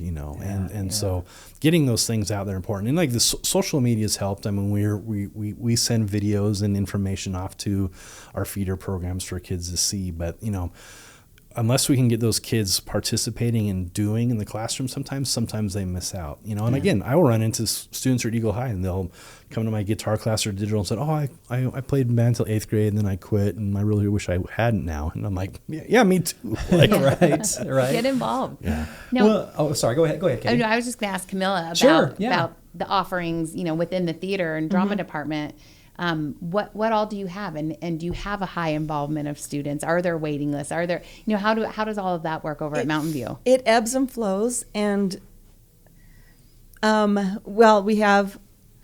So getting those things out there are important. And like the social media's helped. I mean, we send videos and information off to our feeder programs for kids to see, but unless we can get those kids participating and doing in the classroom, sometimes they miss out, And again, I will run into students at Eagle High and they'll come to my guitar class or digital and say, oh, I played band until 8th grade and then I quit and I really wish I hadn't now. And I'm like, yeah, me too. Like, right. Get involved. Yeah. No, sorry. Go ahead, Katie. Oh, no, I was just going to ask Camilla about the offerings, within the theater and drama department. What all do you have, and do you have a high involvement of students? Are there waiting lists? Are there, how does all of that work over at Mountain View? It ebbs and flows, and we have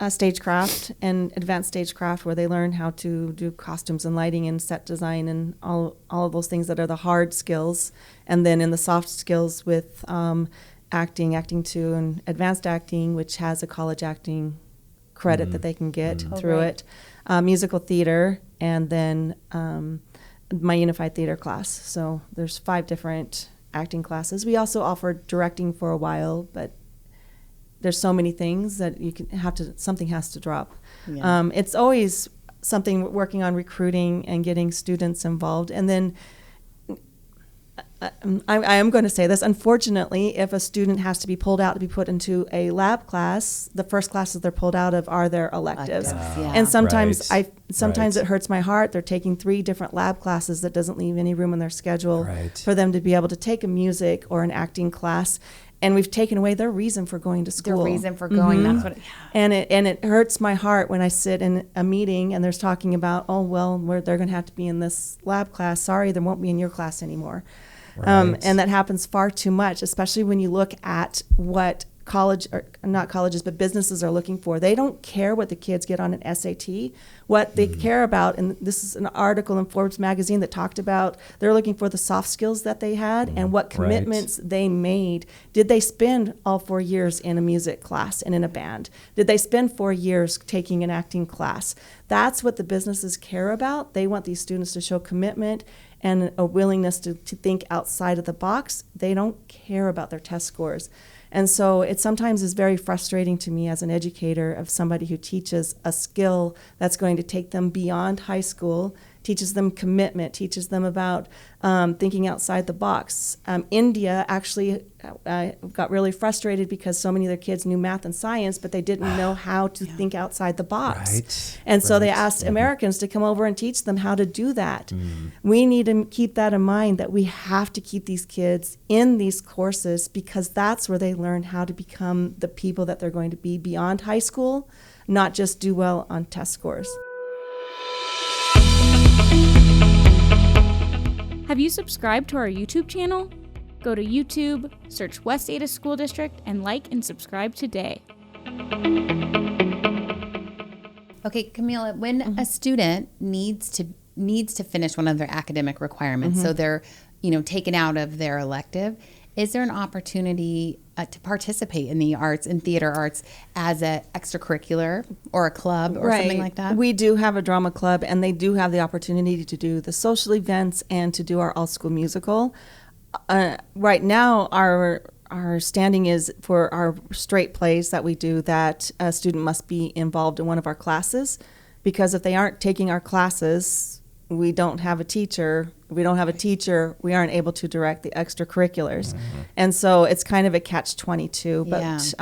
stagecraft and advanced stagecraft where they learn how to do costumes and lighting and set design and all of those things that are the hard skills, and then in the soft skills with acting 2 and advanced acting, which has a college acting credit that they can get through it, musical theater, and then my unified theater class. So there's 5 different acting classes. We also offered directing for a while, but there's so many things that something has to drop. Yeah. It's always something working on recruiting and getting students involved. And then I am going to say this. Unfortunately, if a student has to be pulled out to be put into a lab class, the first classes they're pulled out of are their electives. And sometimes it hurts my heart. They're taking 3 different lab classes that doesn't leave any room in their schedule for them to be able to take a music or an acting class. And we've taken away their reason for going to school. Their reason for going. That's what. And it hurts my heart when I sit in a meeting and there's talking about, they're going to have to be in this lab class. Sorry, they won't be in your class anymore. And that happens far too much, especially when you look at what businesses are looking for. They don't care what the kids get on an SAT. What they care about, and this is an article in Forbes magazine that talked about, they're looking for the soft skills that they had and what commitments they made. Did they spend all 4 years in a music class and in a band? Did they spend 4 years taking an acting class? That's what the businesses care about. They want these students to show commitment and a willingness to think outside of the box. They don't care about their test scores. And so it sometimes is very frustrating to me as an educator of somebody who teaches a skill that's going to take them beyond high school, teaches them commitment, teaches them about thinking outside the box. India actually got really frustrated because so many of their kids knew math and science, but they didn't know how to think outside the box. And so they asked Americans to come over and teach them how to do that. We need to keep that in mind, that we have to keep these kids in these courses because that's where they learn how to become the people that they're going to be beyond high school, not just do well on test scores. Have you subscribed to our YouTube channel? Go to YouTube, search West Ada School District, and like and subscribe today. Okay, Camilla, when a student needs to finish one of their academic requirements, so they're taken out of their elective, is there an opportunity to participate in the arts and theater arts as an extracurricular or a club or something like that? We do have a drama club, and they do have the opportunity to do the social events and to do our all-school musical. Right now, our standing is for our straight plays that we do that a student must be involved in one of our classes, because if they aren't taking our classes, we don't have a teacher. We don't have a teacher. We aren't able to direct the extracurriculars. And so it's kind of a catch-22. But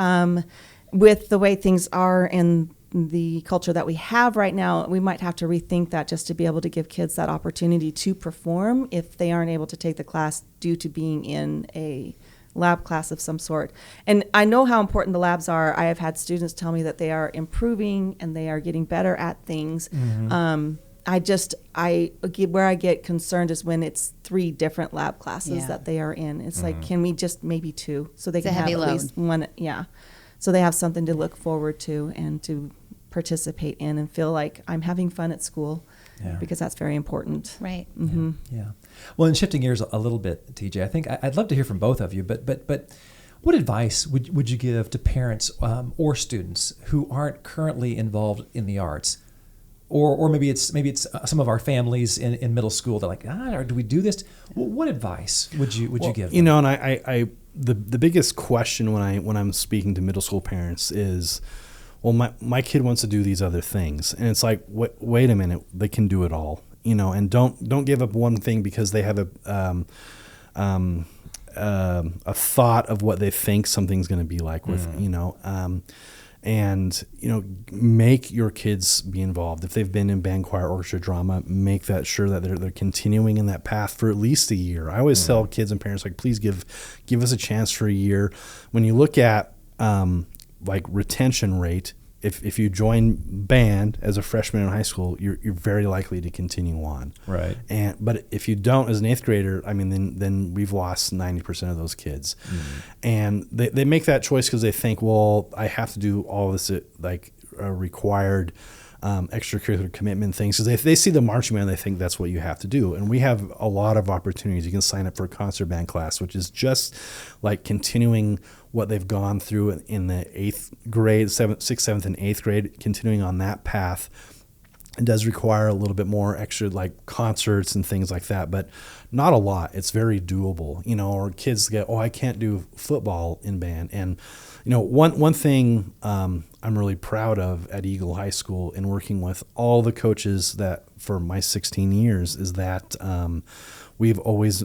with the way things are in the culture that we have right now, we might have to rethink that just to be able to give kids that opportunity to perform if they aren't able to take the class due to being in a lab class of some sort. And I know how important the labs are. I have had students tell me that they are improving and they are getting better at things. Where I get concerned is when it's 3 different lab classes that they are in. It's like, can we just maybe 2 so they can have at least one? Yeah. So they have something to look forward to and to participate in and feel like I'm having fun at school, because that's very important. Right. Yeah. Well, and shifting gears a little bit, TJ, I think I'd love to hear from both of you, but What advice would you give to parents or students who aren't currently involved in the arts? Or maybe it's some of our families in middle school. They're like, or do we do this? What advice would you give them? You know, and I the biggest question when I'm speaking to middle school parents is, well, my kid wants to do these other things, and it's like, wait a minute, they can do it all, you know, and don't give up one thing because they have a thought of what they think something's going to be like with, you know, and, you know, make your kids be involved. If they've been in band, choir, orchestra, drama, make that sure that they're continuing in that path for at least a year. I always tell kids and parents, like, please give us a chance for a year. When you look at like retention rate, if you join band as a freshman in high school, you're very likely to continue on. Right. But if you don't as an eighth grader, I mean, then we've lost 90% of those kids. And they make that choice because they think, well, I have to do all this like required extracurricular commitment things. Because they see the marching band, they think that's what you have to do. And we have a lot of opportunities. You can sign up for a concert band class, which is just like continuing what they've gone through in the eighth grade, sixth, seventh, and eighth grade, continuing on that path. It does require a little bit more extra, like concerts and things like that, but not a lot. It's very doable, you know. Or kids get, I can't do football in band. And you know, one thing I'm really proud of at Eagle High School in working with all the coaches that for my 16 years is that we've always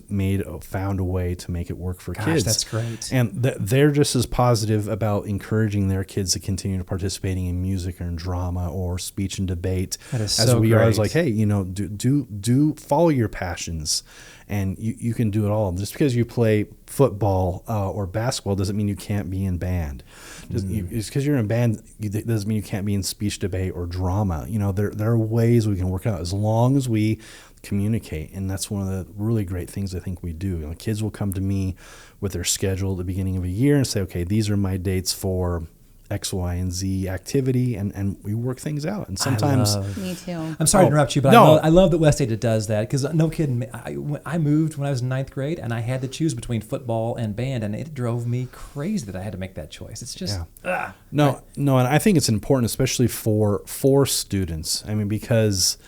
found a way to make it work for kids. That's great. And they're just as positive about encouraging their kids to continue participating in music or in drama or speech and debate as we are. As like, hey, you know, do follow your passions, and you can do it all. Just because you play football or basketball doesn't mean you can't be in band. Just because you're in band doesn't mean you can't be in speech, debate, or drama. You know, there are ways we can work out as long as we communicate, and that's one of the really great things I think we do. You know, kids will come to me with their schedule at the beginning of a year and say, okay, these are my dates for X, Y, and Z activity, and we work things out. And sometimes, me too. I'm sorry to interrupt you, but no. I love that West Ada does that, because no kidding, I moved when I was in ninth grade, and I had to choose between football and band, and it drove me crazy that I had to make that choice. It's just no, and I think it's important, especially for students. I mean, because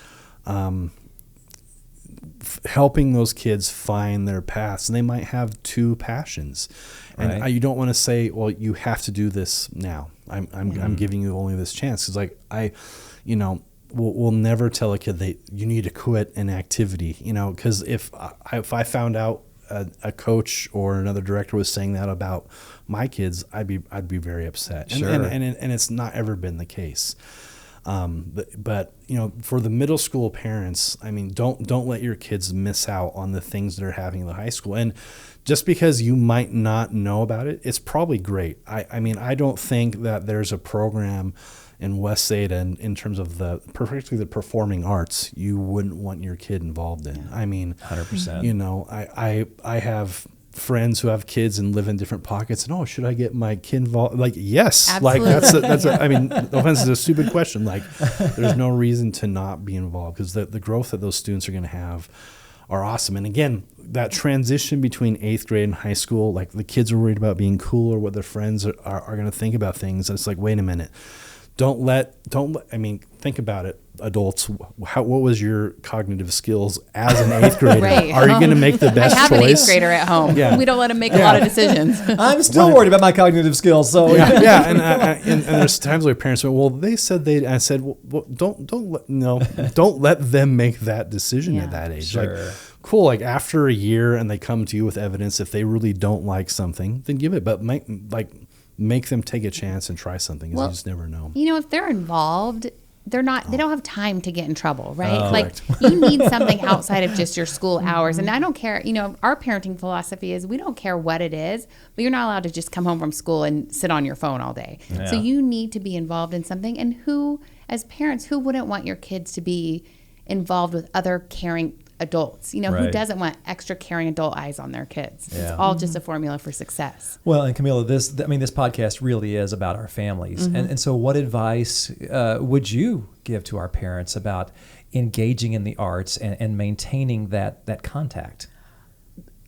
helping those kids find their paths, and they might have two passions, and you don't want to say, well, you have to do this now. I'm giving you only this chance, because we'll never tell a kid that you need to quit an activity, you know, because if I found out a coach or another director was saying that about my kids, I'd be very upset. Sure. And it's not ever been the case. But you know, for the middle school parents, I mean, don't let your kids miss out on the things that are happening in the high school. And just because you might not know about it, it's probably great. I mean, I don't think that there's a program in West Ada in terms of particularly the performing arts you wouldn't want your kid involved in. Yeah. I mean, 100%. You know, I have friends who have kids and live in different pockets, and should I get my kid involved? Like, yes. Absolutely. Like that's I mean, no offense, it's a stupid question. Like, there's no reason to not be involved, because the growth that those students are going to have are awesome. And again, that transition between 8th grade and high school, like the kids are worried about being cool or what their friends are going to think about things. And it's like, wait a minute. Don't let, I mean, think about it, adults. What was your cognitive skills as an 8th grader? Right. Are you going to make the best choice? I have an 8th grader at home. Yeah. We don't let him make a lot of decisions. I'm still worried about my cognitive skills. So yeah. And there's times where parents go, well, they said I said, well, don't let them make that decision at that age. Sure. Like, cool. Like after a year and they come to you with evidence, if they really don't like something, then give it. But make them take a chance and try something, because you just never know. You know, if they're involved, they don't have time to get in trouble, right? Correct. You need something outside of just your school hours. And I don't care, you know, our parenting philosophy is we don't care what it is, but you're not allowed to just come home from school and sit on your phone all day. Yeah. So you need to be involved in something. And as parents, who wouldn't want your kids to be involved with other caring adults? You know, who doesn't want extra caring adult eyes on their kids? Yeah. It's all just a formula for success. Well, and Camilla, this podcast really is about our families. And so what advice would you give to our parents about engaging in the arts and maintaining that contact?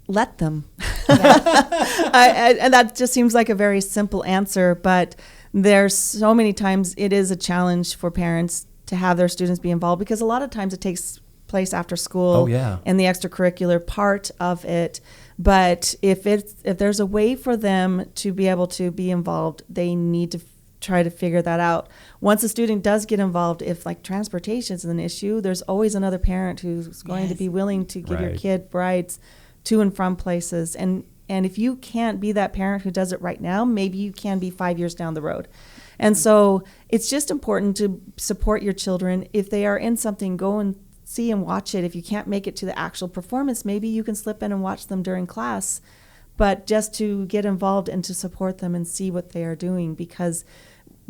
let them. And that just seems like a very simple answer, but there's so many times it is a challenge for parents to have their students be involved, because a lot of times it takes place after school and the extracurricular part of it. But if there's a way for them to be able to be involved, they need to try to figure that out. Once a student does get involved, if like transportation is an issue, there's always another parent who's going to be willing to give your kid rides to and from places. And if you can't be that parent who does it right now, maybe you can be 5 years down the road. And so it's just important to support your children. If they are in something, go and see and watch it. If you can't make it to the actual performance, maybe you can slip in and watch them during class, but just to get involved and to support them and see what they are doing, because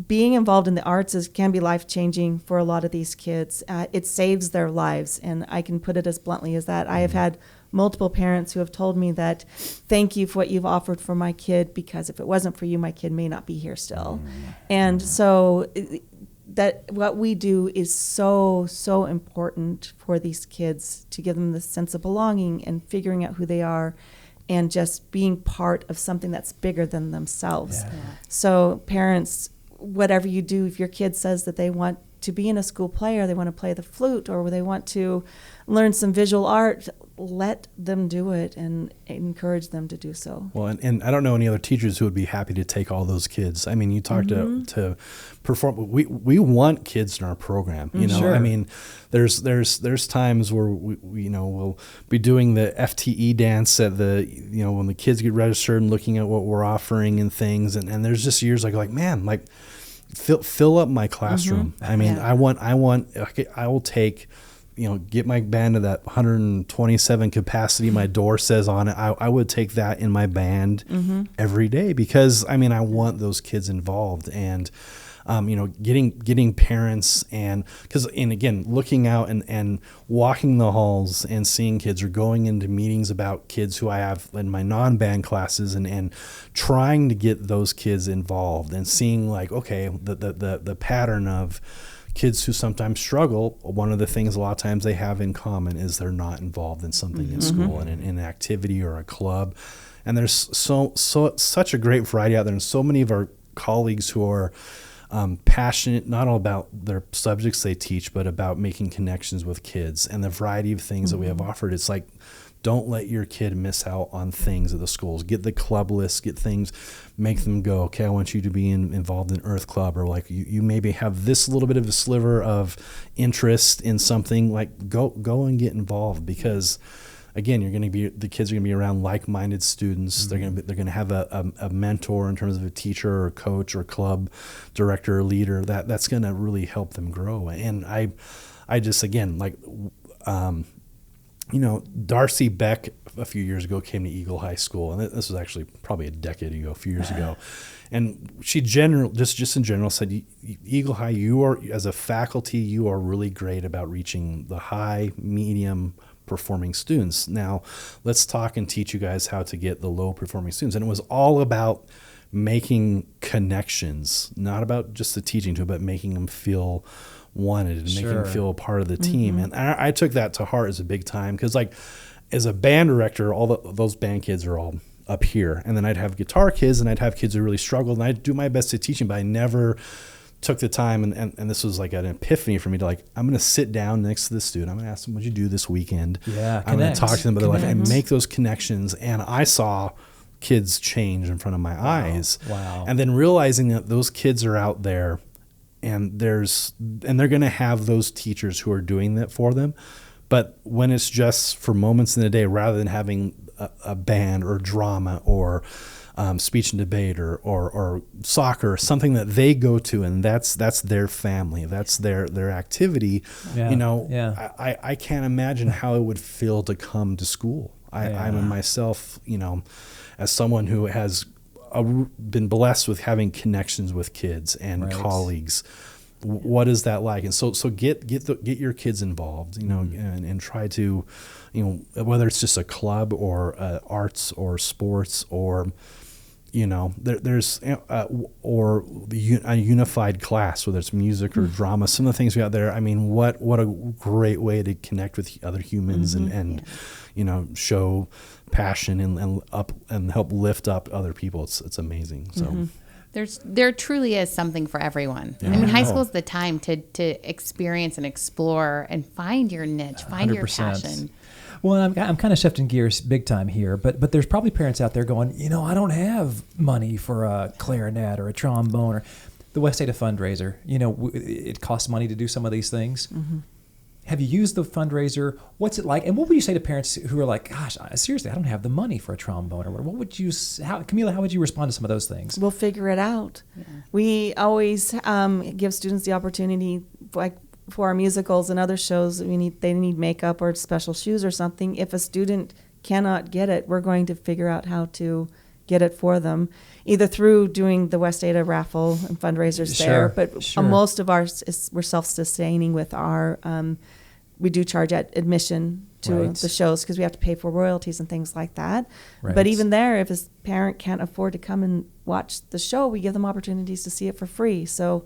being involved in the arts can be life-changing for a lot of these kids. It saves their lives, and I can put it as bluntly as that. I have had multiple parents who have told me that, thank you for what you've offered for my kid, because if it wasn't for you, my kid may not be here still. And so that what we do is so, so important for these kids, to give them the sense of belonging and figuring out who they are and just being part of something that's bigger than themselves. So parents, whatever you do, if your kid says that they want to be in a school play, or they want to play the flute, or they want to learn some visual art, let them do it and encourage them to do so. Well, and I don't know any other teachers who would be happy to take all those kids. I mean, you talk to perform. We want kids in our program. You know, I mean, there's times where we we'll be doing the FTE dance at the when the kids get registered and looking at what we're offering and things, and there's just years like man, like fill up my classroom. I mean, I will take. Get my band to that 127 capacity my door says on it. I would take that in my band every day, because I mean, I want those kids involved, and getting parents, and again, looking out and walking the halls and seeing kids, or going into meetings about kids who I have in my non-band classes, and trying to get those kids involved, and seeing like, okay, the pattern of kids who sometimes struggle. One of the things a lot of times they have in common is they're not involved in something in school, and in an activity or a club. And there's such a great variety out there, and so many of our colleagues who are passionate not all about their subjects they teach, but about making connections with kids, and the variety of things that we have offered. It's like, don't let your kid miss out on things at the schools. Get the club list, get things, make them go, okay, I want you to be involved in Earth Club, or like you maybe have this little bit of a sliver of interest in something, like go and get involved, because again, the kids are going to be around like-minded students. They're going to have a mentor in terms of a teacher or coach or club director or leader that's going to really help them grow. And I just, again, like, Darcy Beck a few years ago came to Eagle High School, and this was actually probably a decade ago, a few years ago. And she just in general said, Eagle High, you are, as a faculty, you are really great about reaching the high, medium performing students. Now let's talk and teach you guys how to get the low performing students. And it was all about making connections, not about just the teaching to, but making them feel wanted and making them feel a part of the team. And I took that to heart as a big time, because like as a band director, those band kids are all up here, and then I'd have guitar kids, and I'd have kids who really struggled, and I'd do my best to teach them, but I never took the time, and this was like an epiphany for me to like, I'm going to sit down next to the student, I'm going to ask them, what'd you do this weekend? I'm going to talk to them about their life and make those connections. And I saw kids change in front of my eyes. And then realizing that those kids are out there, and they're going to have those teachers who are doing that for them. But when it's just for moments in the day, rather than having a band or drama or speech and debate or soccer, something that they go to, and that's their family, that's their activity. I can't imagine how it would feel to come to school. I'm myself, as someone who has been blessed with having connections with kids and colleagues. What is that like? And so get your kids involved, and try to, whether it's just a club or arts or sports or there's or a unified class, whether it's music or drama, some of the things we got there. I mean, what a great way to connect with other humans and show passion and help lift up other people. It's amazing. So. There truly is something for everyone. I mean, high school is the time to experience and explore and find your niche, find 100%. Your passion. Well, I'm kind of shifting gears big time here, but there's probably parents out there going, I don't have money for a clarinet or a trombone or the West Ada fundraiser. It costs money to do some of these things. Mm-hmm. Have you used the fundraiser? What's it like? And what would you say to parents who are like, gosh, seriously, I don't have the money for a trombone or what would you, Camila, how would you respond to some of those things? We'll figure it out. Yeah. We always give students the opportunity, like for our musicals and other shows, they need makeup or special shoes or something. If a student cannot get it, we're going to figure out how to get it for them, either through doing the West Ada raffle and fundraisers there. But most of ours we're self-sustaining with our. We do charge at admission to the shows because we have to pay for royalties and things like that. Right. But even there, if a parent can't afford to come and watch the show, we give them opportunities to see it for free. So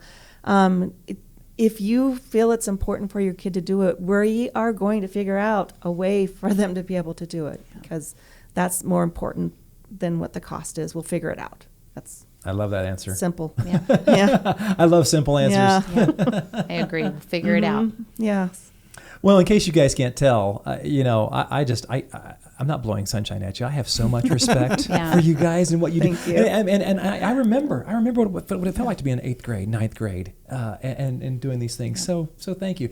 if you feel it's important for your kid to do it, we are going to figure out a way for them to be able to do it because that's more important than what the cost is. We'll figure it out. I love that answer. Simple. Yeah. Yeah. I love simple answers. Yeah. I agree. We'll figure it out. Yes. Well, in case you guys can't tell, I'm not blowing sunshine at you. I have so much respect for you guys and what you do. Thank you. And I remember what it felt like to be in 8th grade, 9th grade, and doing these things. So thank you.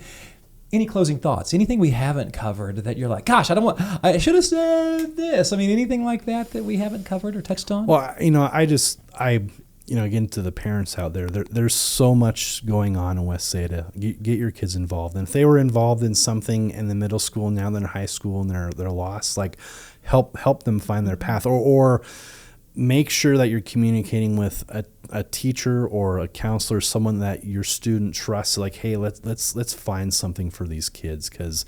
Any closing thoughts? Anything we haven't covered that you're like, gosh, I should have said this. I mean, anything like that we haven't covered or touched on? Well, again, to the parents out there's so much going on in West Ada. Get your kids involved. And if they were involved in something in the middle school, now they're in high school and they're lost, like help them find their path or make sure that you're communicating with a teacher or a counselor, someone that your student trusts, like, hey, let's find something for these kids. Cause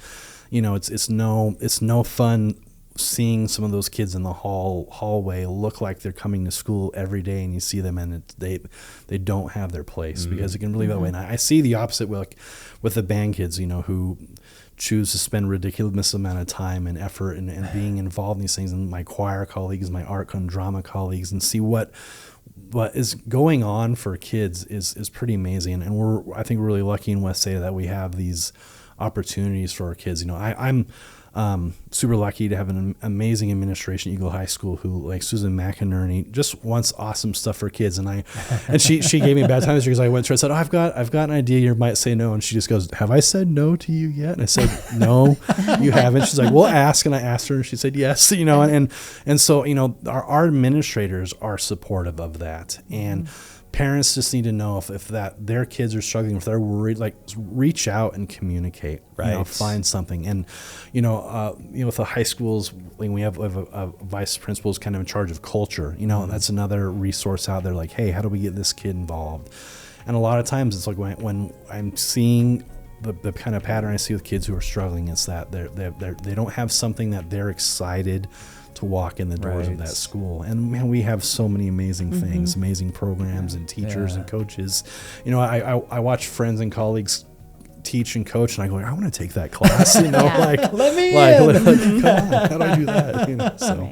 it's no fun seeing some of those kids in the hallway look like they're coming to school every day, and you see them and they don't have their place because it can really be that way. And I see the opposite with the band kids, who choose to spend ridiculous amount of time and effort and being involved in these things, and my choir colleagues, my art and drama colleagues, and see what is going on for kids is pretty amazing. And I think we're really lucky in West Ada that we have these opportunities for our kids. I'm super lucky to have an amazing administration at Eagle High School who, like Susan McInerney, just wants awesome stuff for kids. And she gave me a bad time because I went to her and said, I've got an idea. You might say no. And she just goes, have I said no to you yet? And I said, no, you haven't. She's like, we'll ask. And I asked her and she said, yes, and so, our administrators are supportive of that. And parents just need to know if that their kids are struggling, if they're worried, like reach out and communicate, find something. And, with the high schools, we have a vice principal who's kind of in charge of culture, that's another resource out there. Like, hey, how do we get this kid involved? And a lot of times it's like when I'm seeing the kind of pattern I see with kids who are struggling, it's that they don't have something that they're excited to walk in the doors of that school. And man, we have so many amazing things, amazing programs and teachers and coaches. I watch friends and colleagues teach and coach, and I go, I want to take that class. Let me in. Come on, how do I do that? So.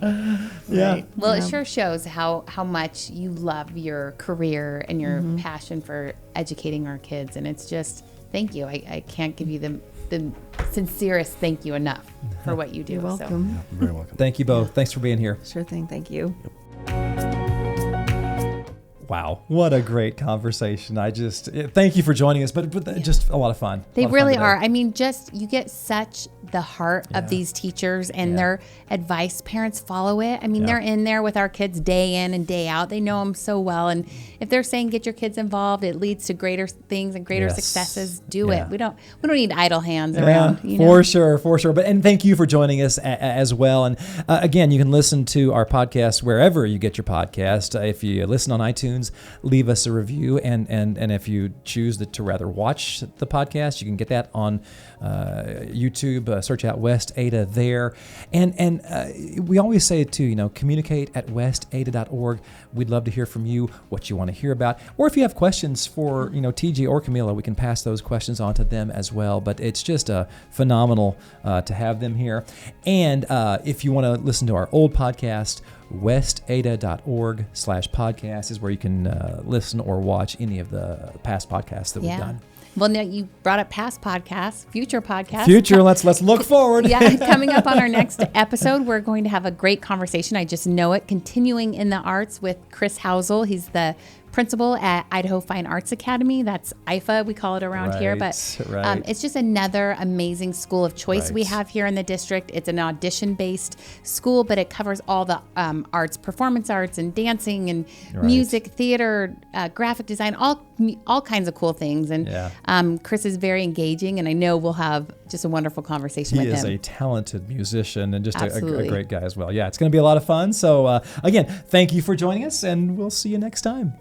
Yeah. Well, it sure shows how much you love your career and your passion for educating our kids, and it's just thank you. I can't give you the sincerest thank you enough for what you do. You're welcome. So. Yeah, you're very welcome. Thank you both. Thanks for being here. Sure thing. Thank you. Wow, what a great conversation. Thank you for joining us, but just a lot of fun. They really are. I mean, you get such the heart of these teachers and their advice. Parents follow it. I mean, they're in there with our kids day in and day out. They know them so well. And if they're saying get your kids involved, it leads to greater things and greater successes. Do it. We don't need idle hands around. For sure. And thank you for joining us as well. And again, you can listen to our podcast wherever you get your podcast. If you listen on iTunes, leave us a review. And if you choose to rather watch the podcast, you can get that on YouTube, search out West Ada there. And we always say it too, communicate at westada.org. We'd love to hear from you, what you want to hear about. Or if you have questions for, TJ or Camilla, we can pass those questions on to them as well. But it's just phenomenal to have them here. And if you want to listen to our old podcast, westada.org/podcast is where you can listen or watch any of the past podcasts that we've done. Well, now you brought up past podcasts, future podcasts. Let's look forward. Yeah, coming up on our next episode, we're going to have a great conversation. I just know it. Continuing in the arts with Chris Housel. He's the principal at Idaho Fine Arts Academy. That's IFA, we call it around here. But it's just another amazing school of choice we have here in the district. It's an audition-based school, but it covers all the arts, performance arts and dancing and music, theater, graphic design, all kinds of cool things. And Chris is very engaging, and I know we'll have just a wonderful conversation with him. He is a talented musician and just a great guy as well. Yeah, it's going to be a lot of fun. So again, thank you for joining us, and we'll see you next time.